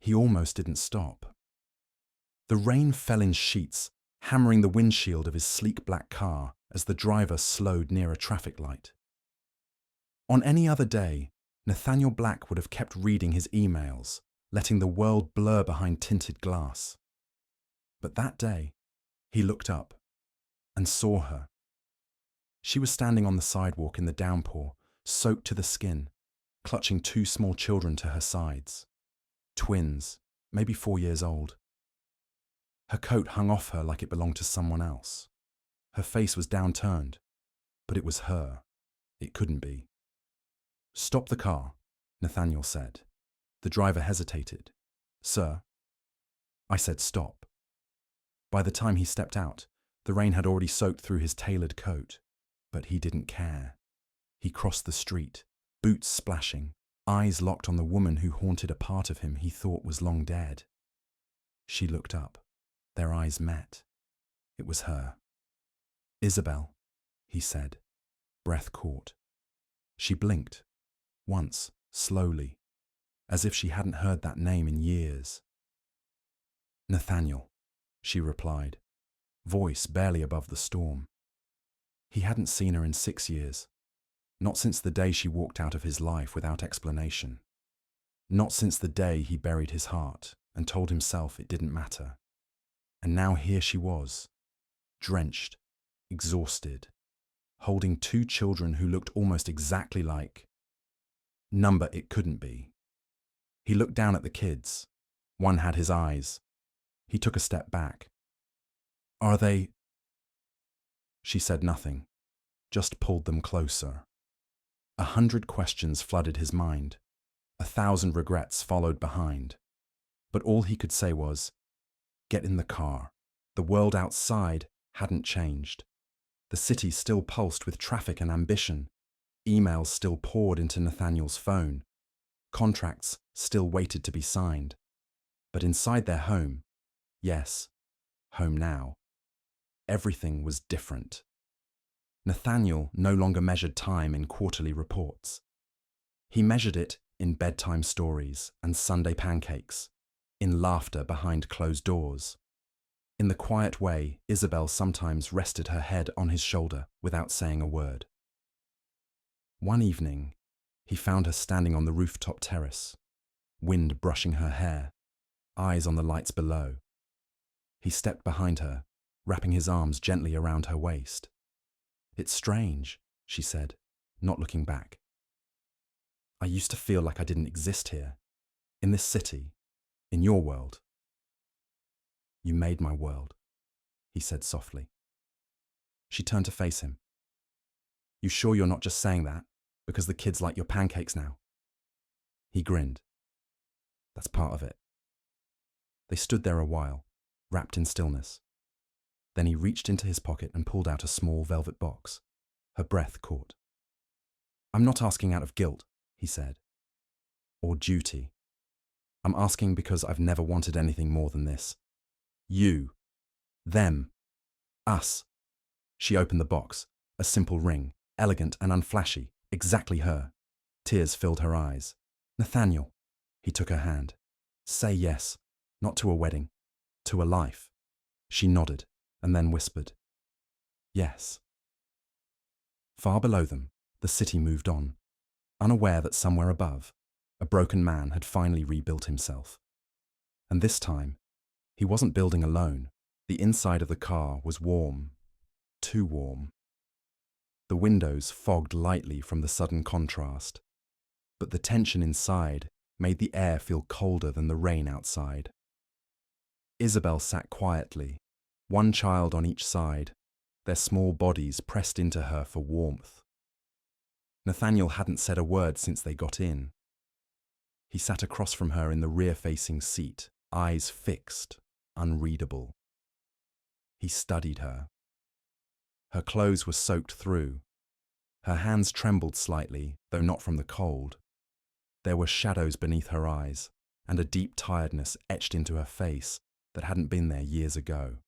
He almost didn't stop. The rain fell in sheets, hammering the windshield of his sleek black car as the driver slowed near a traffic light. On any other day, Nathaniel Black would have kept reading his emails, letting the world blur behind tinted glass. But that day, he looked up and saw her. She was standing on the sidewalk in the downpour, soaked to the skin, clutching two small children to her sides. Twins, maybe 4 years old. Her coat hung off her like it belonged to someone else. Her face was downturned, but it was her. It couldn't be. "Stop the car," Nathaniel said. The driver hesitated. "Sir?" I said stop. By the time he stepped out, the rain had already soaked through his tailored coat, but he didn't care. He crossed the street, boots splashing, eyes locked on the woman who haunted a part of him he thought was long dead. She looked up. Their eyes met. It was her. "Isabel," he said, breath caught. She blinked, once, slowly, as if she hadn't heard that name in years. "Nathaniel," she replied, voice barely above the storm. He hadn't seen her in 6 years, not since the day she walked out of his life without explanation, not since the day he buried his heart and told himself it didn't matter. And now here she was, drenched, exhausted, holding two children who looked almost exactly like number it couldn't be. He looked down at the kids. One had his eyes. He took a step back. "Are they?" She said nothing, just pulled them closer. 100 questions flooded his mind. 1,000 regrets followed behind. But all he could say was, "Get in the car." The world outside hadn't changed. The city still pulsed with traffic and ambition. Emails still poured into Nathaniel's phone. Contracts still waited to be signed. But inside their home, yes, home now, everything was different. Nathaniel no longer measured time in quarterly reports. He measured it in bedtime stories and Sunday pancakes, in laughter behind closed doors. In the quiet way Isabel sometimes rested her head on his shoulder without saying a word. One evening, he found her standing on the rooftop terrace, wind brushing her hair, eyes on the lights below. He stepped behind her, wrapping his arms gently around her waist. "It's strange," she said, not looking back. "I used to feel like I didn't exist here, in this city, in your world." "You made my world," he said softly. She turned to face him. "You sure you're not just saying that because the kids like your pancakes now?" He grinned. "That's part of it." They stood there a while, wrapped in stillness. Then he reached into his pocket and pulled out a small velvet box. Her breath caught. "I'm not asking out of guilt," he said, "or duty. I'm asking because I've never wanted anything more than this. You, them, us." She opened the box, a simple ring, elegant and unflashy, exactly her. Tears filled her eyes. "Nathaniel," he took her hand. "Say yes, not to a wedding, to a life." She nodded and then whispered, "Yes." Far below them, the city moved on, unaware that somewhere above, a broken man had finally rebuilt himself. And this time, he wasn't building alone. The inside of the car was warm, too warm. The windows fogged lightly from the sudden contrast, but the tension inside made the air feel colder than the rain outside. Isabel sat quietly, one child on each side, their small bodies pressed into her for warmth. Nathaniel hadn't said a word since they got in. He sat across from her in the rear-facing seat, eyes fixed, unreadable. He studied her. Her clothes were soaked through. Her hands trembled slightly, though not from the cold. There were shadows beneath her eyes, and a deep tiredness etched into her face that hadn't been there years ago.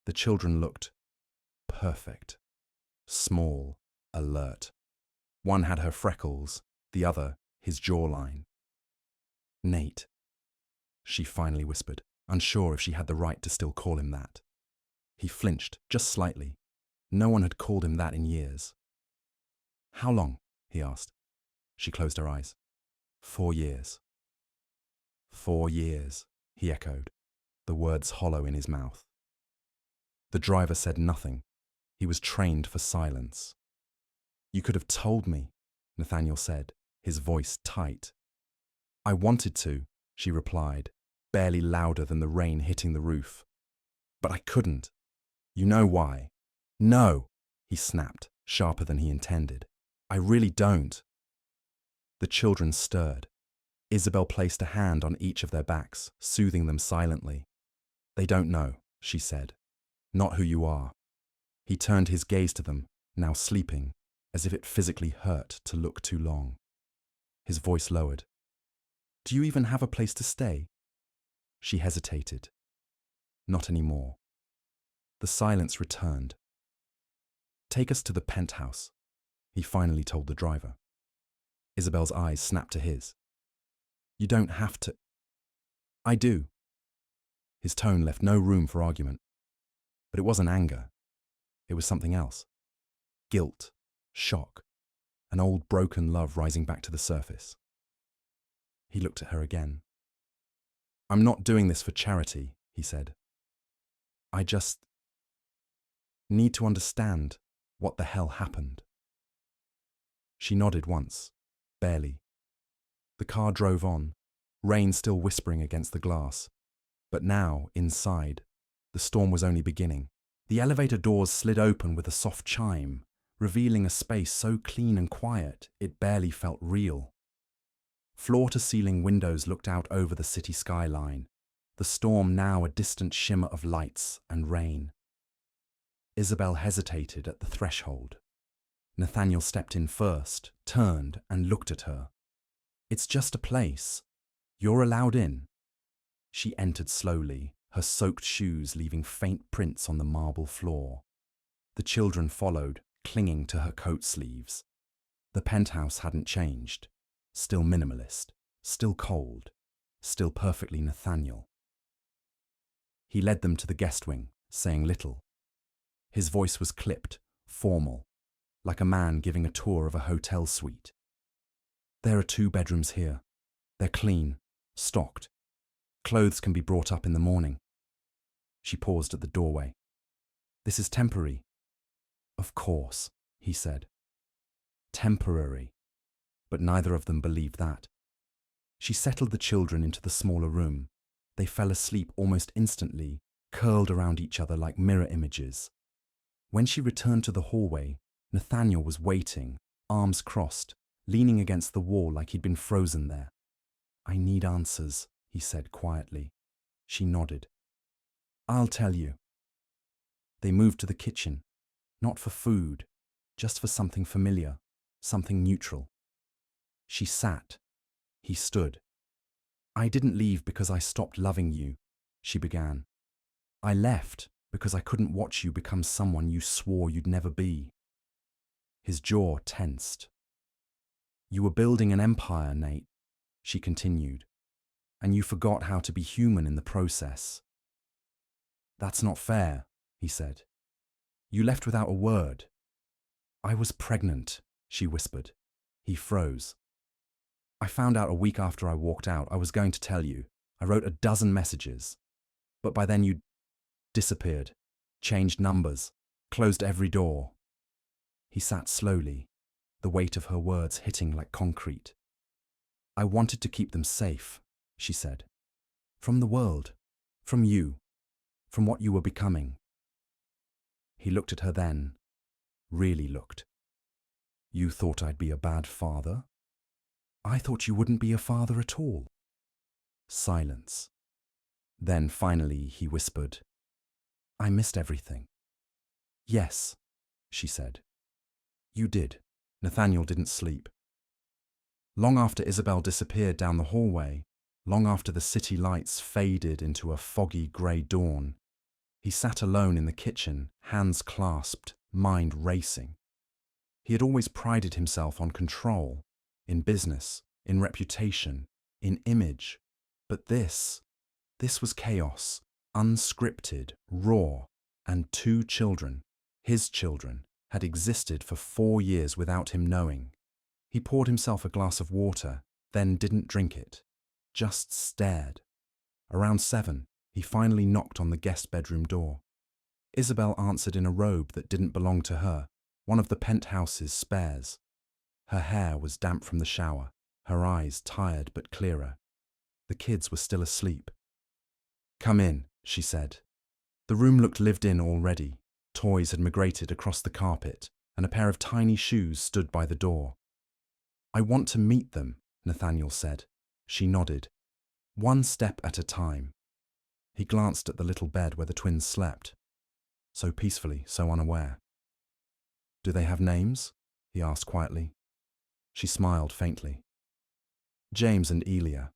The children looked perfect, small, alert. One had her freckles, the other his jawline. Nate. she finally whispered, unsure if she had the right to still call him that. He flinched, just slightly. No one had called him that in years. How long? He asked. She closed her eyes. 4 years. 4 years, he echoed, the words hollow in his mouth. The driver said nothing. He was trained for silence. You could have told me, Nathaniel said, his voice tight. I wanted to, she replied, barely louder than the rain hitting the roof. But I couldn't. You know why? No, he snapped, sharper than he intended. I really don't. The children stirred. Isabel placed a hand on each of their backs, soothing them silently. They don't know, she said. Not who you are. He turned his gaze to them, now sleeping, as if it physically hurt to look too long. His voice lowered. Do you even have a place to stay? She hesitated. Not anymore. The silence returned. Take us to the penthouse, he finally told the driver. Isabel's eyes snapped to his. You don't have to. I do. His tone left no room for argument. But it wasn't anger. It was something else. Guilt, shock, an old broken love rising back to the surface. He looked at her again. I'm not doing this for charity, he said. I just need to understand what the hell happened. She nodded once, barely. The car drove on, rain still whispering against the glass. But now, inside, the storm was only beginning. The elevator doors slid open with a soft chime, revealing a space so clean and quiet it barely felt real. Floor-to-ceiling windows looked out over the city skyline, the storm now a distant shimmer of lights and rain. Isabel hesitated at the threshold. Nathaniel stepped in first, turned and looked at her. It's just a place. You're allowed in. She entered slowly, her soaked shoes leaving faint prints on the marble floor. The children followed, clinging to her coat sleeves. The penthouse hadn't changed. Still minimalist, still cold, still perfectly Nathaniel. He led them to the guest wing, saying little. His voice was clipped, formal, like a man giving a tour of a hotel suite. There are 2 bedrooms here. They're clean, stocked. Clothes can be brought up in the morning. She paused at the doorway. This is temporary. Of course, he said. Temporary. But neither of them believed that. She settled the children into the smaller room. They fell asleep almost instantly, curled around each other like mirror images. When she returned to the hallway, Nathaniel was waiting, arms crossed, leaning against the wall like he'd been frozen there. I need answers, he said quietly. She nodded. I'll tell you. They moved to the kitchen, not for food, just for something familiar, something neutral. She sat. He stood. I didn't leave because I stopped loving you, she began. I left because I couldn't watch you become someone you swore you'd never be. His jaw tensed. You were building an empire, Nate, she continued, and you forgot how to be human in the process. That's not fair, he said. You left without a word. I was pregnant, she whispered. He froze. I found out a week after I walked out. I was going to tell you. I wrote a dozen messages. But by then you'd disappeared, changed numbers, closed every door. He sat slowly, the weight of her words hitting like concrete. I wanted to keep them safe, she said. From the world, from you, from what you were becoming. He looked at her then, really looked. You thought I'd be a bad father? I thought you wouldn't be a father at all. Silence. Then finally he whispered, I missed everything. Yes, she said. You did. Nathaniel didn't sleep. Long after Isabel disappeared down the hallway, long after the city lights faded into a foggy grey dawn, he sat alone in the kitchen, hands clasped, mind racing. He had always prided himself on control, in business, in reputation, in image. But this, This was chaos, unscripted, raw, and 2 children, his children, had existed for 4 years without him knowing. He poured himself a glass of water, then didn't drink it, just stared. Around 7, he finally knocked on the guest bedroom door. Isabel answered in a robe that didn't belong to her, one of the penthouse's spares. Her hair was damp from the shower, her eyes tired but clearer. The kids were still asleep. "Come in," she said. The room looked lived in already. Toys had migrated across the carpet, and a pair of tiny shoes stood by the door. "I want to meet them," Nathaniel said. She nodded. "One step at a time." He glanced at the little bed where the twins slept. So peacefully, so unaware. "Do they have names?" he asked quietly. She smiled faintly. "James and Elia."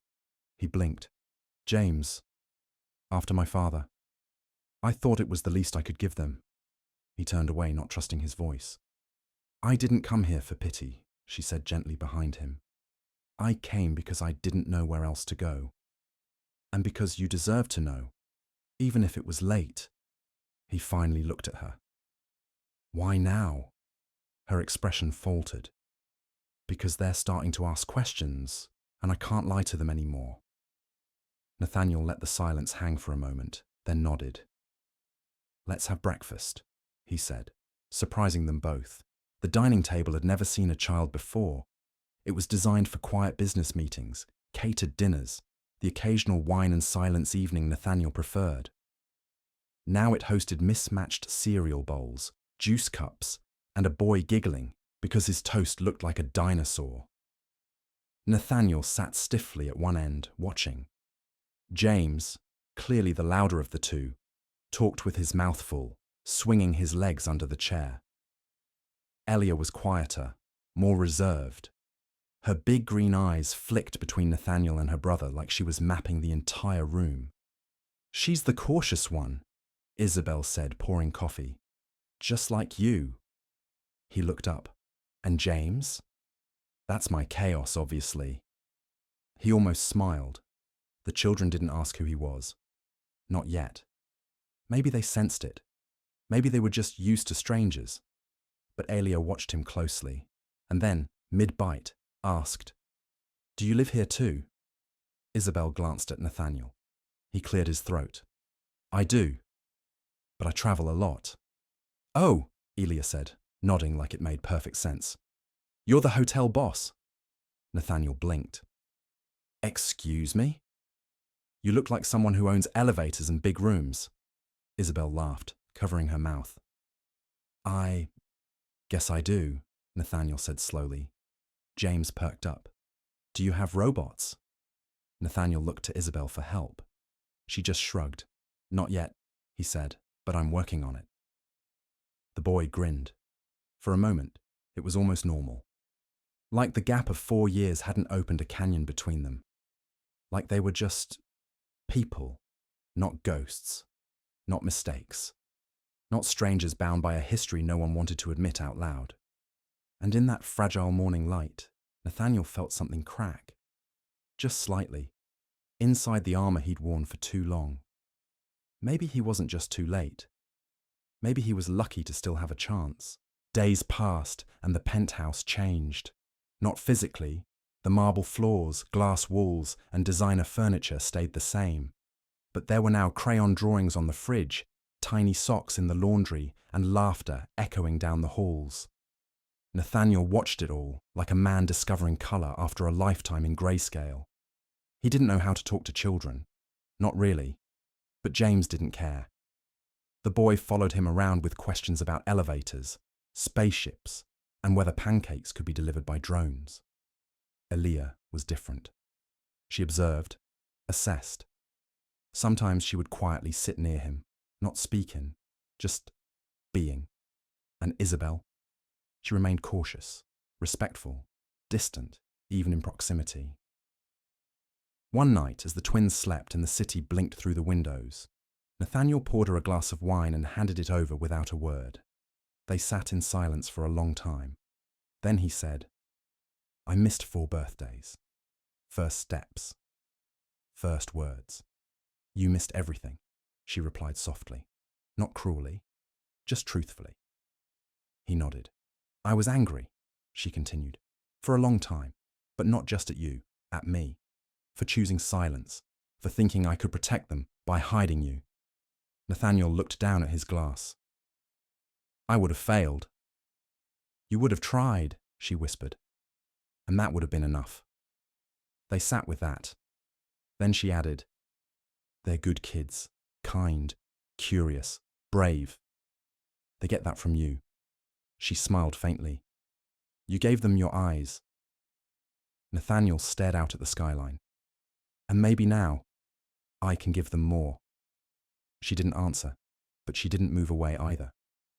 He blinked. "James, after my father. I thought it was the least I could give them." He turned away, not trusting his voice. "I didn't come here for pity," she said gently behind him. "I came because I didn't know where else to go. And because you deserve to know, even if it was late." He finally looked at her. "Why now?" Her expression faltered. "Because they're starting to ask questions, and I can't lie to them anymore." Nathaniel let the silence hang for a moment, then nodded. "Let's have breakfast," he said, surprising them both. The dining table had never seen a child before. It was designed for quiet business meetings, catered dinners, the occasional wine and silence evening Nathaniel preferred. Now it hosted mismatched cereal bowls, juice cups, and a boy giggling because his toast looked like a dinosaur. Nathaniel sat stiffly at one end, watching. James, clearly the louder of the two, talked with his mouth full, swinging his legs under the chair. Elia was quieter, more reserved. Her big green eyes flicked between Nathaniel and her brother like she was mapping the entire room. "She's the cautious one," Isabel said, pouring coffee. "Just like you." He looked up. "And James?" "That's my chaos, obviously." He almost smiled. The children didn't ask who he was. Not yet. Maybe they sensed it. Maybe they were just used to strangers. But Elia watched him closely, and then, mid-bite, asked, "Do you live here too?" Isabel glanced at Nathaniel. He cleared his throat. "I do. But I travel a lot." "Oh," Elia said, nodding like it made perfect sense. "You're the hotel boss." Nathaniel blinked. "Excuse me?" "You look like someone who owns elevators and big rooms." Isabel laughed, covering her mouth. "I guess I do," Nathaniel said slowly. James perked up. "Do you have robots?" Nathaniel looked to Isabel for help. She just shrugged. "Not yet," he said, "but I'm working on it." The boy grinned. For a moment, it was almost normal. Like the gap of 4 years hadn't opened a canyon between them. Like they were just people, not ghosts, not mistakes, not strangers bound by a history no one wanted to admit out loud. And in that fragile morning light, Nathaniel felt something crack. Just slightly, inside the armor he'd worn for too long. Maybe he wasn't just too late. Maybe he was lucky to still have a chance. Days passed and the penthouse changed. Not physically. The marble floors, glass walls, and designer furniture stayed the same. But there were now crayon drawings on the fridge, tiny socks in the laundry, and laughter echoing down the halls. Nathaniel watched it all, like a man discovering colour after a lifetime in grayscale. He didn't know how to talk to children. Not really. But James didn't care. The boy followed him around with questions about elevators, spaceships, and whether pancakes could be delivered by drones. Elia was different. She observed, assessed. Sometimes she would quietly sit near him, not speaking, just being. And Isabel? She remained cautious, respectful, distant, even in proximity. One night, as the twins slept and the city blinked through the windows, Nathaniel poured her a glass of wine and handed it over without a word. They sat in silence for a long time. Then he said, "I missed 4 birthdays. First steps. First words. You missed everything, she replied softly, not cruelly, just truthfully. He nodded. I was angry, she continued, for a long time, but not just at you, at me, for choosing silence, for thinking I could protect them by hiding you. Nathaniel looked down at his glass. I would have failed. You would have tried, she whispered, and that would have been enough. They sat with that. Then she added, they're good kids, kind, curious, brave. They get that from you. She smiled faintly. You gave them your eyes. Nathaniel stared out at the skyline. And maybe now, I can give them more. She didn't answer, but she didn't move away either.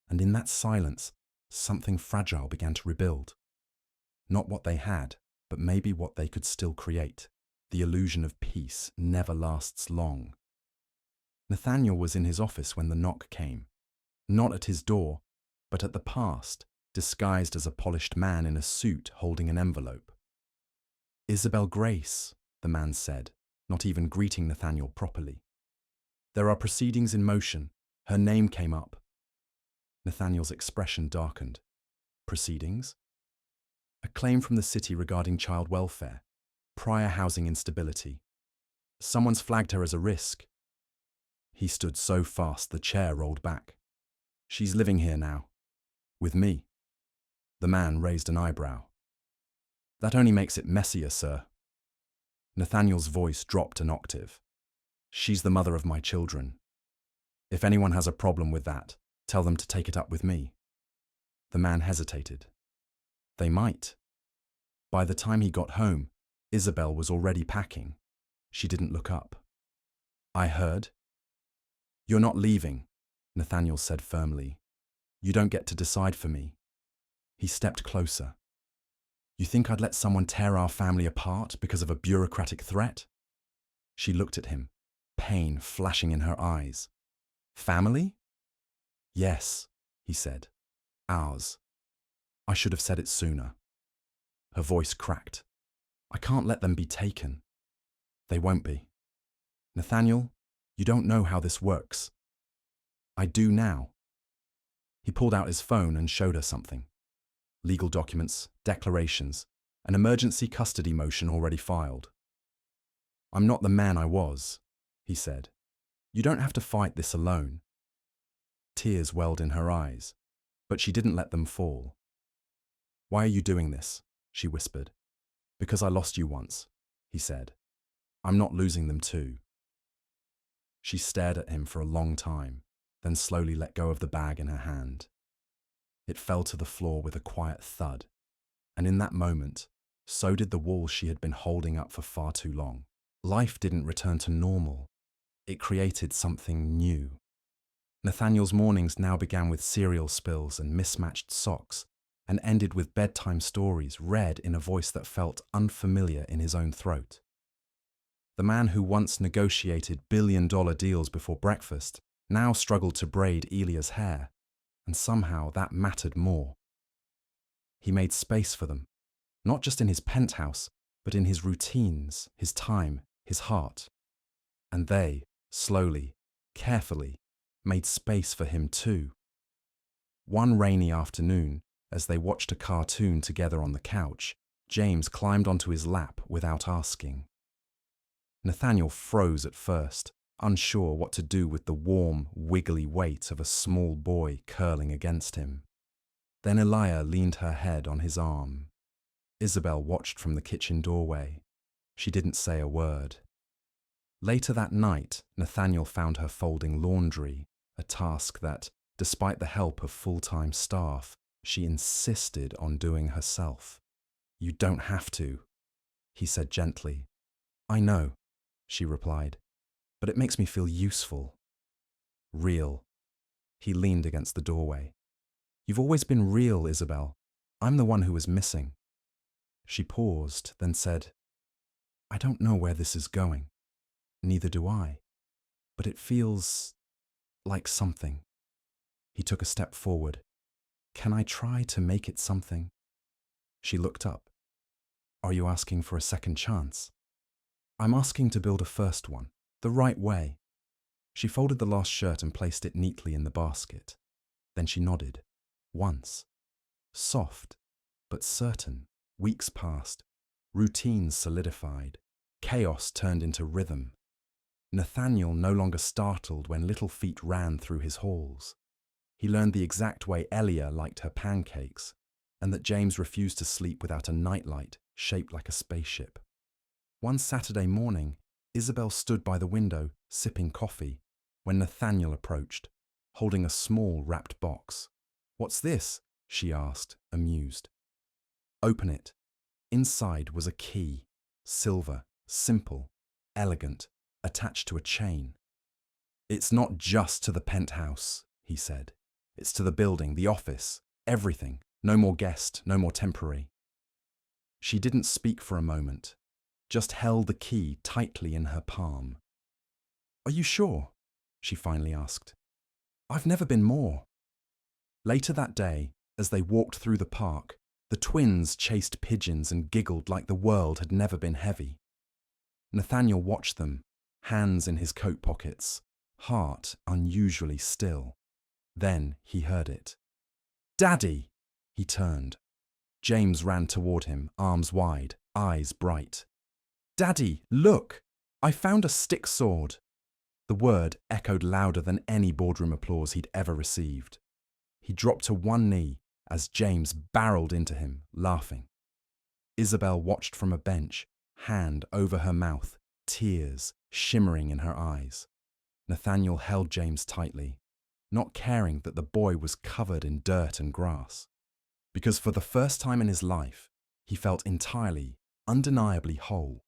And in that silence, something fragile began to rebuild. Not what they had, but maybe what they could still create. The illusion of peace never lasts long. Nathaniel was in his office when the knock came. Not at his door, but at the past, disguised as a polished man in a suit holding an envelope. Isabel Grace, the man said, not even greeting Nathaniel properly. There are proceedings in motion. Her name came up. Nathaniel's expression darkened. Proceedings? A claim from the city regarding child welfare, prior housing instability. Someone's flagged her as a risk. He stood so fast the chair rolled back. She's living here now. With me. The man raised an eyebrow. That only makes it messier, sir. Nathaniel's voice dropped an octave. She's the mother of my children. If anyone has a problem with that, tell them to take it up with me. The man hesitated. They might. By the time he got home, Isabel was already packing. She didn't look up. I heard. You're not leaving, Nathaniel said firmly. You don't get to decide for me. He stepped closer. You think I'd let someone tear our family apart because of a bureaucratic threat? She looked at him, pain flashing in her eyes. Family? Yes, he said. Ours. I should have said it sooner. Her voice cracked. I can't let them be taken. They won't be. Nathaniel, you don't know how this works. I do now. He pulled out his phone and showed her something. Legal documents, declarations, an emergency custody motion already filed. I'm not the man I was, he said. You don't have to fight this alone. Tears welled in her eyes, but she didn't let them fall. Why are you doing this? She whispered. Because I lost you once, he said. I'm not losing them too. She stared at him for a long time, then slowly let go of the bag in her hand. It fell to the floor with a quiet thud, and in that moment, so did the wall she had been holding up for far too long. Life didn't return to normal. It created something new. Nathaniel's mornings now began with cereal spills and mismatched socks, and ended with bedtime stories read in a voice that felt unfamiliar in his own throat. The man who once negotiated billion-dollar deals before breakfast now struggled to braid Elia's hair, and somehow that mattered more. He made space for them, not just in his penthouse, but in his routines, his time, his heart. And they, slowly, carefully, made space for him too. One rainy afternoon, as they watched a cartoon together on the couch, James climbed onto his lap without asking. Nathaniel froze at first, unsure what to do with the warm, wiggly weight of a small boy curling against him. Then Elia leaned her head on his arm. Isabel watched from the kitchen doorway. She didn't say a word. Later that night, Nathaniel found her folding laundry, a task that, despite the help of full-time staff, she insisted on doing herself. You don't have to, he said gently. I know, she replied, but it makes me feel useful. Real. He leaned against the doorway. You've always been real, Isabel. I'm the one who was missing. She paused, then said, I don't know where this is going. Neither do I. But it feels like something. He took a step forward. Can I try to make it something? She looked up. Are you asking for a second chance? I'm asking to build a first one, the right way, She folded the last shirt and placed it neatly in the basket. Then she nodded. Once. Soft, but certain. Weeks passed. Routines solidified. Chaos turned into rhythm. Nathaniel no longer startled when little feet ran through his halls. He learned the exact way Elia liked her pancakes, and that James refused to sleep without a nightlight shaped like a spaceship. One Saturday morning, Isabel stood by the window, sipping coffee, when Nathaniel approached, holding a small wrapped box. "What's this?" she asked, amused. "Open it." Inside was a key, silver, simple, elegant, attached to a chain. "It's not just to the penthouse," he said. "It's to the building, the office, everything. No more guest, no more temporary." She didn't speak for a moment, just held the key tightly in her palm. "Are you sure?" she finally asked. "I've never been more." Later that day, as they walked through the park, the twins chased pigeons and giggled like the world had never been heavy. Nathaniel watched them, hands in his coat pockets, heart unusually still. Then he heard it. "Daddy!" He turned. James ran toward him, arms wide, eyes bright. "Daddy, look! I found a stick sword." The word echoed louder than any boardroom applause he'd ever received. He dropped to one knee as James barreled into him, laughing. Isabel watched from a bench, hand over her mouth, tears shimmering in her eyes. Nathaniel held James tightly, not caring that the boy was covered in dirt and grass. Because for the first time in his life, he felt entirely, undeniably whole.